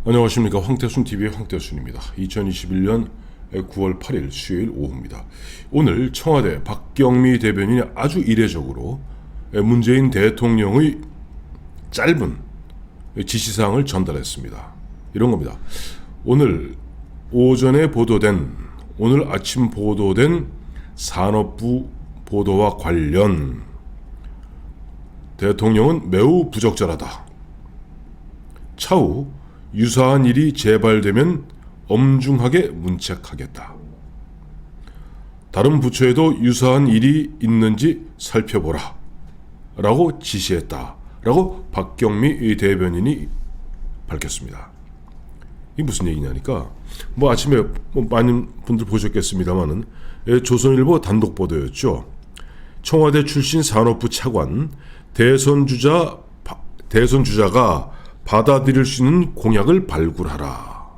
안녕하십니까. 황태순TV의 황태순입니다. 2021년 9월 8일 수요일 오후입니다. 오늘 청와대 박경미 대변인이 아주 이례적으로 문재인 대통령의 짧은 지시사항을 전달했습니다. 이런 겁니다. 오늘 아침 보도된 산업부 보도와 관련 대통령은 매우 부적절하다. 차후 유사한 일이 재발되면 엄중하게 문책하겠다. 다른 부처에도 유사한 일이 있는지 살펴보라 라고 지시했다 라고 박경미 대변인이 밝혔습니다. 이게 무슨 얘기냐니까 아침에 많은 분들 보셨겠습니다만은 조선일보 단독 보도였죠. 청와대 출신 산업부 차관 대선주자가 받아들일 수 있는 공약을 발굴하라.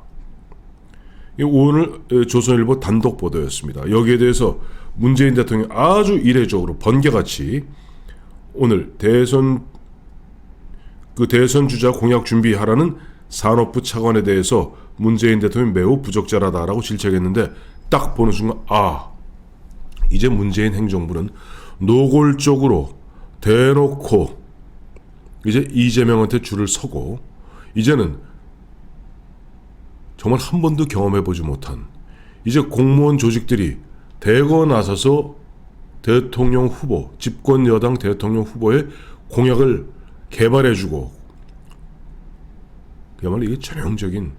오늘 조선일보 단독 보도였습니다. 여기에 대해서 문재인 대통령이 아주 이례적으로 번개같이 오늘 대선주자 공약 준비하라는 산업부 차관에 대해서 문재인 대통령이 매우 부적절하다라고 질책했는데 딱 보는 순간 이제 문재인 행정부는 노골적으로 대놓고 이제 이재명한테 줄을 서고 이제는 정말 한 번도 경험해보지 못한 이제 공무원 조직들이 대거 나서서 대통령 후보, 집권 여당 대통령 후보의 공약을 개발해주고 그야말로 이게 전형적인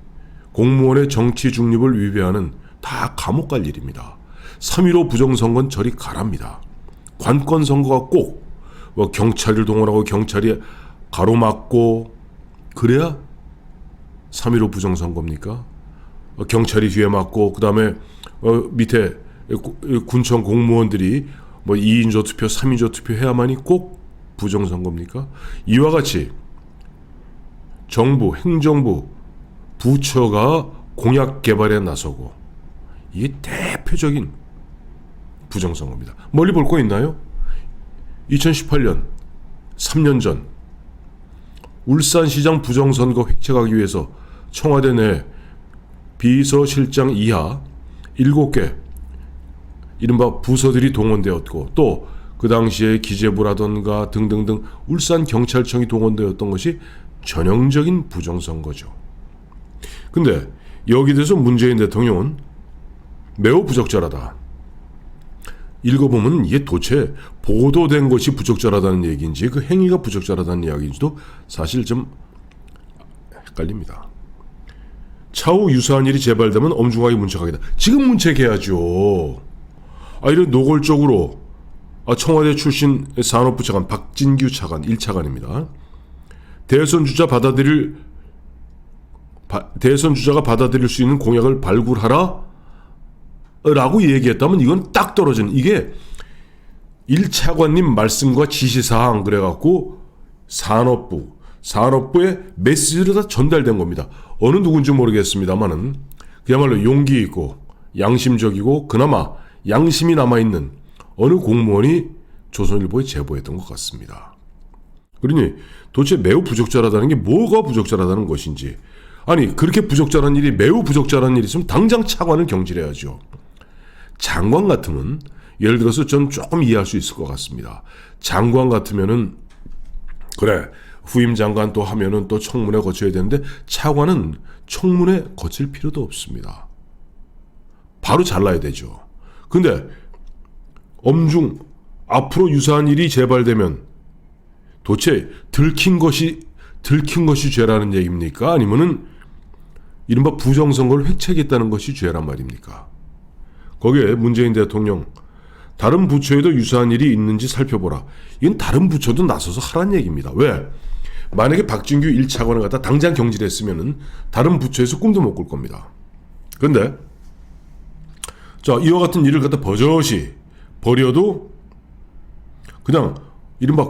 공무원의 정치 중립을 위배하는 다 감옥 갈 일입니다. 3.15 부정선거는 저리 가랍니다. 관건 선거가 꼭 경찰을 동원하고 경찰이 가로막고 그래야 3.15 부정선거입니까? 경찰이 뒤에 막고 그 다음에 밑에 군청 공무원들이 2인조 투표, 3인조 투표 해야만이 꼭 부정선거입니까? 이와 같이 정부, 행정부, 부처가 공약 개발에 나서고 이게 대표적인 부정선거입니다. 멀리 볼 거 있나요? 2018년 3년 전 울산시장 부정선거 획책하기 위해서 청와대 내 비서실장 이하 7개 이른바 부서들이 동원되었고 또 그 당시에 기재부라던가 등등등 울산경찰청이 동원되었던 것이 전형적인 부정선거죠. 근데 여기에 대해서 문재인 대통령은 매우 부적절하다. 읽어보면 이게 도대체 보도된 것이 부적절하다는 얘기인지 그 행위가 부적절하다는 이야기인지도 사실 좀 헷갈립니다. 차후 유사한 일이 재발되면 엄중하게 문책하겠다. 지금 문책해야죠. 이런 노골적으로 청와대 출신 산업부 차관 박진규 차관 1차관입니다. 대선주자가 받아들일 수 있는 공약을 발굴하라 라고 얘기했다면 이건 딱 떨어지는 이게 1차관님 말씀과 지시사항 그래갖고 산업부의 메시지로 다 전달된 겁니다. 어느 누군지 모르겠습니다만은 그야말로 용기 있고 양심적이고 그나마 양심이 남아있는 어느 공무원이 조선일보에 제보했던 것 같습니다. 그러니 도대체 매우 부적절하다는 게 뭐가 부적절하다는 것인지 그렇게 부적절한 일이 매우 부적절한 일이 있으면 당장 차관을 경질해야죠. 장관 같으면 예를 들어서 전 조금 이해할 수 있을 것 같습니다. 장관 같으면은 그래 후임 장관 또 하면은 또 청문회 거쳐야 되는데 차관은 청문회 거칠 필요도 없습니다. 바로 잘라야 되죠. 근데 앞으로 유사한 일이 재발되면 도대체 들킨 것이 죄라는 얘기입니까? 아니면은 이른바 부정선거를 획책했다는 것이 죄란 말입니까? 거기에 문재인 대통령 다른 부처에도 유사한 일이 있는지 살펴보라. 이건 다른 부처도 나서서 하란 얘기입니다. 왜? 만약에 박진규 1차관을 갖다 당장 경질했으면은 다른 부처에서 꿈도 못 꿀 겁니다. 그런데 이와 같은 일을 갖다 버젓이 버려도 그냥 이른바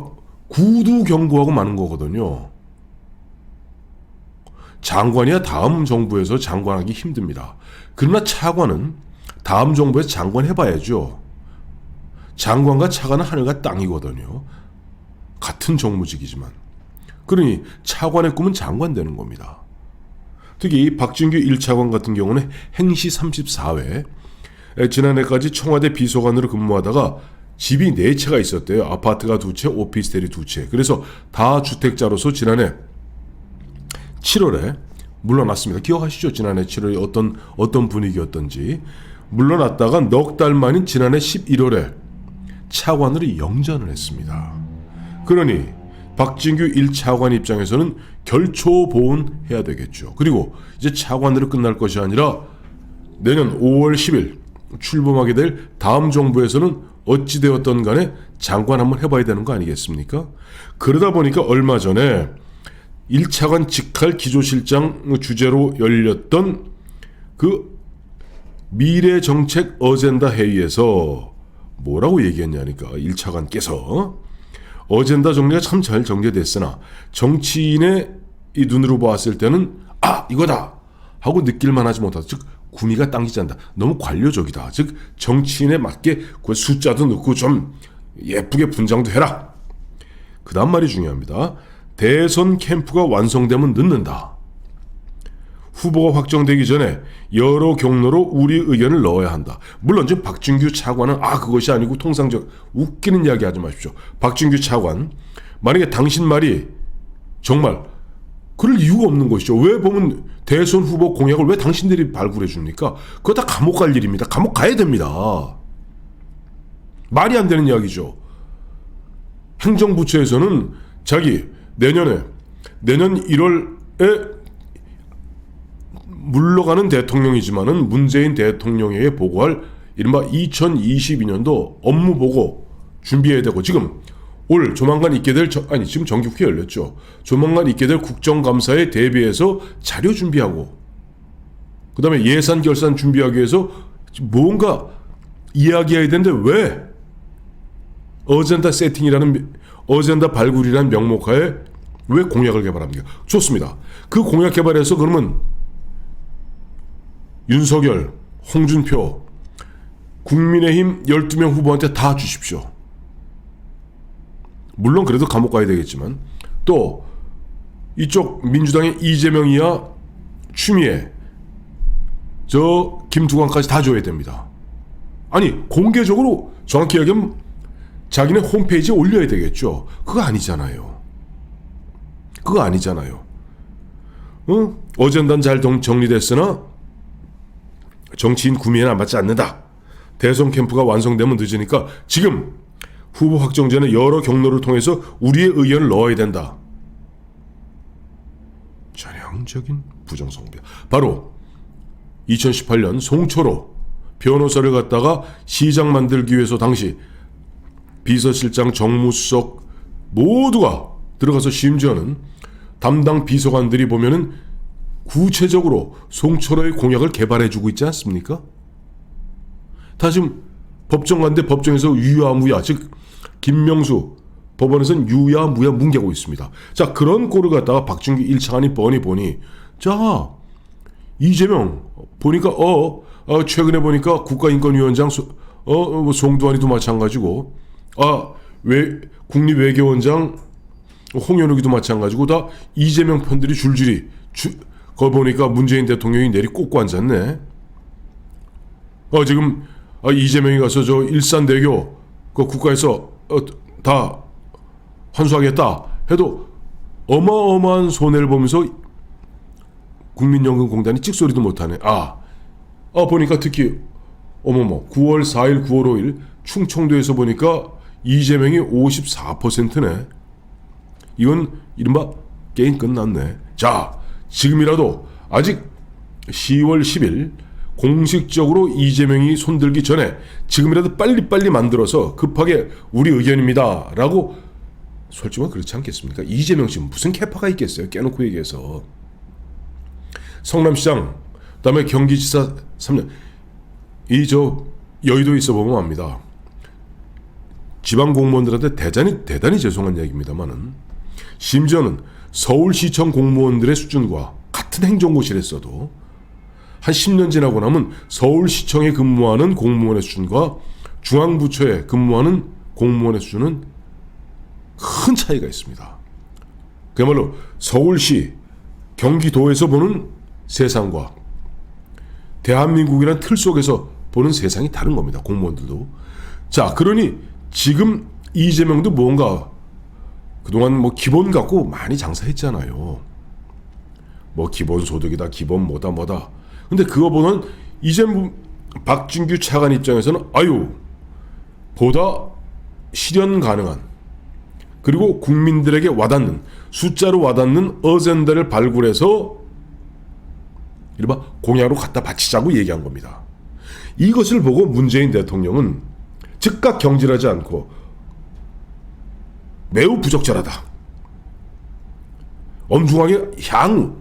구두 경고하고 마는 거거든요. 장관이야 다음 정부에서 장관하기 힘듭니다. 그러나 차관은 다음 정부에서 장관 해봐야죠. 장관과 차관은 하늘과 땅이거든요. 같은 정무직이지만. 그러니 차관의 꿈은 장관 되는 겁니다. 특히 이 박진규 1차관 같은 경우는 행시 34회, 지난해까지 청와대 비서관으로 근무하다가 집이 4채가 있었대요. 아파트가 2채, 오피스텔이 2채. 그래서 다주택자로서 지난해 7월에 물러났습니다. 기억하시죠? 지난해 7월에 어떤 분위기였던지. 물러났다가 넉 달 만인 지난해 11월에 차관으로 영전을 했습니다. 그러니 박진규 1차관 입장에서는 결초보온해야 되겠죠. 그리고 이제 차관으로 끝날 것이 아니라 내년 5월 10일 출범하게 될 다음 정부에서는 어찌되었던 간에 장관 한번 해봐야 되는 거 아니겠습니까? 그러다 보니까 얼마 전에 1차관 직할 기조실장 주재로 열렸던 그 미래정책 어젠다 회의에서 뭐라고 얘기했냐니까 1차관께서 어젠다 정리가 참 잘 정리됐으나 정치인의 이 눈으로 보았을 때는 이거다 하고 느낄만 하지 못하다. 즉 구미가 당기지 않는다. 너무 관료적이다. 즉 정치인에 맞게 그 숫자도 넣고 좀 예쁘게 분장도 해라. 그 다음 말이 중요합니다. 대선 캠프가 완성되면 늦는다. 후보가 확정되기 전에 여러 경로로 우리 의견을 넣어야 한다. 물론 지금 박진규 차관은 그것이 아니고 통상적 웃기는 이야기 하지 마십시오. 박진규 차관 만약에 당신 말이 정말 그럴 이유가 없는 것이죠. 왜 보면 대선 후보 공약을 왜 당신들이 발굴해 줍니까? 그거 다 감옥 갈 일입니다. 감옥 가야 됩니다. 말이 안 되는 이야기죠. 행정부처에서는 내년 1월에 물러가는 대통령이지만은 문재인 대통령에게 보고할 이른바 2022년도 업무 보고 준비해야 되고 지금 조만간 있게 될 지금 정기국회 열렸죠. 조만간 있게 될 국정감사에 대비해서 자료 준비하고 그다음에 예산 결산 준비하기 위해서 뭔가 이야기해야 되는데 왜 어젠다 세팅이라는 어젠다 발굴이라는 명목하에 왜 공약을 개발합니까? 좋습니다. 그 공약 개발해서 그러면 윤석열, 홍준표, 국민의힘 12명 후보한테 다 주십시오. 물론 그래도 감옥 가야 되겠지만 또 이쪽 민주당의 이재명이야 추미애 김두관까지 다 줘야 됩니다. 공개적으로 정확히 얘기하면 자기네 홈페이지에 올려야 되겠죠. 그거 아니잖아요. 어젠다는 잘 정리됐으나 정치인 구미에는 맞지 않는다. 대선 캠프가 완성되면 늦으니까 지금 후보 확정 전에 여러 경로를 통해서 우리의 의견을 넣어야 된다. 전형적인 부정선거입니다. 바로 2018년 송초로 변호사를 갖다가 시장 만들기 위해서 당시 비서실장, 정무수석 모두가 들어가서 심지어는 담당 비서관들이 보면은 구체적으로 송초로의 공약을 개발해주고 있지 않습니까? 다 지금 법정 간데 법정에서 유야무야, 즉 김명수 법원에서는 유야무야 뭉개고 있습니다. 자, 그런 꼴을 갖다가 박진규 1차관이 뻔히 보니 이재명 보니까 최근에 보니까 국가인권위원장 송두환이도 마찬가지고 국립외교원장 홍현욱이도 마찬가지고 다 이재명 편들이 줄줄이 거 보니까 문재인 대통령이 내리 꽂고 앉았네. 지금 이재명이 가서 일산대교 그 국가에서 다 환수하겠다 해도 어마어마한 손해를 보면서 국민연금공단이 찍소리도 못하네. 보니까 특히 9월 4일 9월 5일 충청도에서 보니까 이재명이 54%네. 이건 이른바 게임 끝났네. 자, 지금이라도 아직 10월 10일 공식적으로 이재명이 손들기 전에 지금이라도 빨리빨리 만들어서 급하게 우리 의견입니다 라고 솔직히 그렇지 않겠습니까? 이재명 씨 무슨 캐파가 있겠어요? 깨놓고 얘기해서. 성남시장 그다음에 경기지사 3년 여의도에 있어 보면 압니다. 지방 공무원들한테 대단히 죄송한 얘기입니다만은 심지어는 서울시청 공무원들의 수준과 같은 행정고시를 했어도 한 10년 지나고 나면 서울시청에 근무하는 공무원의 수준과 중앙부처에 근무하는 공무원의 수준은 큰 차이가 있습니다. 그야말로 서울시, 경기도에서 보는 세상과 대한민국이라는 틀 속에서 보는 세상이 다른 겁니다. 공무원들도. 자, 그러니 지금 이재명도 뭔가 그동안 뭐 기본 갖고 많이 장사했잖아요. 뭐 기본소득이다, 기본 뭐다. 근데 그거 보는 이재명 박준규 차관 입장에서는 아유, 보다 실현 가능한 그리고 국민들에게 와닿는 숫자로 와닿는 어젠다를 발굴해서 이른바 공약으로 갖다 바치자고 얘기한 겁니다. 이것을 보고 문재인 대통령은 즉각 경질하지 않고 매우 부적절하다. 엄중하게 향후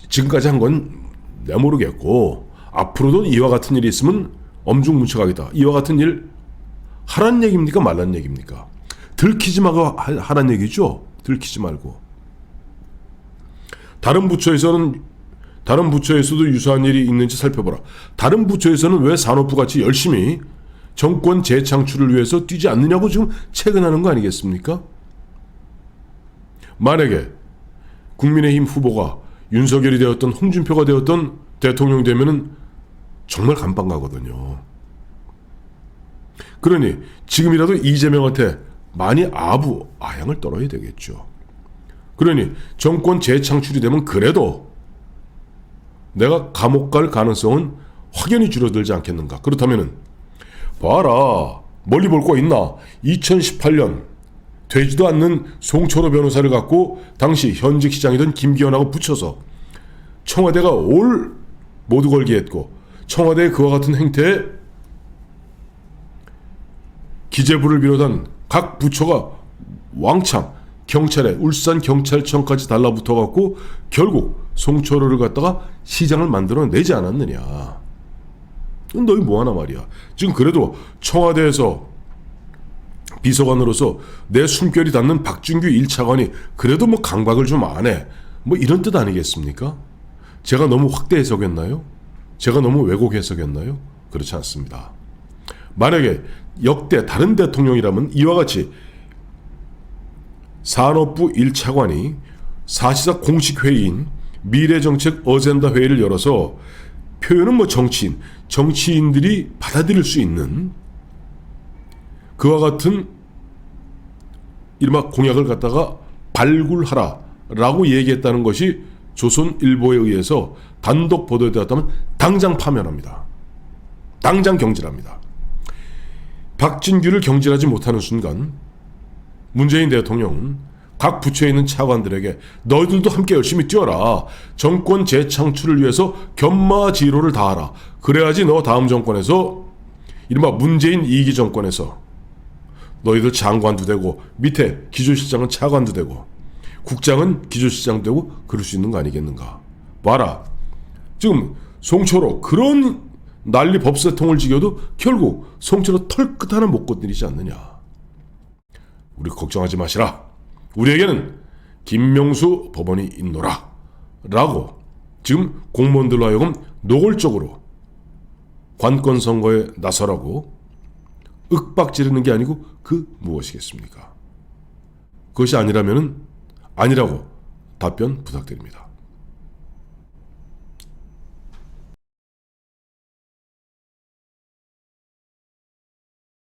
지금까지 한 건 내가 모르겠고 앞으로도 이와 같은 일이 있으면 엄중무책하겠다. 이와 같은 일 하란 얘기입니까? 말란 얘기입니까? 들키지 말고 하란 얘기죠. 들키지 말고. 다른 부처에서도 유사한 일이 있는지 살펴보라. 다른 부처에서는 왜 산업부 같이 열심히 정권 재창출을 위해서 뛰지 않느냐고 지금 체근하는 거 아니겠습니까? 만약에 국민의힘 후보가 윤석열이 되었던 홍준표가 되었던 대통령이 되면은 정말 감방 가거든요. 그러니 지금이라도 이재명한테 많이 아양을 떨어야 되겠죠. 그러니 정권 재창출이 되면 그래도 내가 감옥 갈 가능성은 확연히 줄어들지 않겠는가. 그렇다면은 봐라, 멀리 볼 거 있나. 2018년 되지도 않는 송철호 변호사를 갖고 당시 현직 시장이던 김기현하고 붙여서 청와대가 올 모두 걸게 했고, 청와대의 그와 같은 행태에 기재부를 비롯한 각 부처가 왕창 경찰에 울산 경찰청까지 달라붙어 갖고 결국 송철호를 갖다가 시장을 만들어내지 않았느냐. 너희 뭐하나 말이야. 지금 그래도 청와대에서 비서관으로서 내 숨결이 닿는 박준규 1차관이 그래도 뭐 강박을 좀 안 해. 뭐 이런 뜻 아니겠습니까? 제가 너무 확대 해석했나요? 제가 너무 왜곡 해석했나요? 그렇지 않습니다. 만약에 역대 다른 대통령이라면 이와 같이 산업부 1차관이 사실상 공식 회의인 미래정책 어젠다 회의를 열어서 표현은 뭐 정치인들이 받아들일 수 있는 그와 같은 이른바 공약을 갖다가 발굴하라라고 얘기했다는 것이 조선일보에 의해서 단독 보도되었다면 당장 파면합니다. 당장 경질합니다. 박진규를 경질하지 못하는 순간 문재인 대통령은 각 부처에 있는 차관들에게 너희들도 함께 열심히 뛰어라. 정권 재창출을 위해서 견마지로를 다하라. 그래야지 너 다음 정권에서 이른바 문재인 2기 정권에서 너희들 장관도 되고 밑에 기조실장은 차관도 되고 국장은 기조실장 되고 그럴 수 있는 거 아니겠는가. 봐라. 지금 송철호 그런 난리 법사통을 지겨도 결국 송철호 털끝 하나 못 건드리지 않느냐. 우리 걱정하지 마시라. 우리에게는 김명수 법원이 있노라. 라고 지금 공무원들로 하여금 노골적으로 관건 선거에 나서라고 윽박 지르는 게 아니고 그 무엇이겠습니까? 그것이 아니라면은 아니라고 답변 부탁드립니다.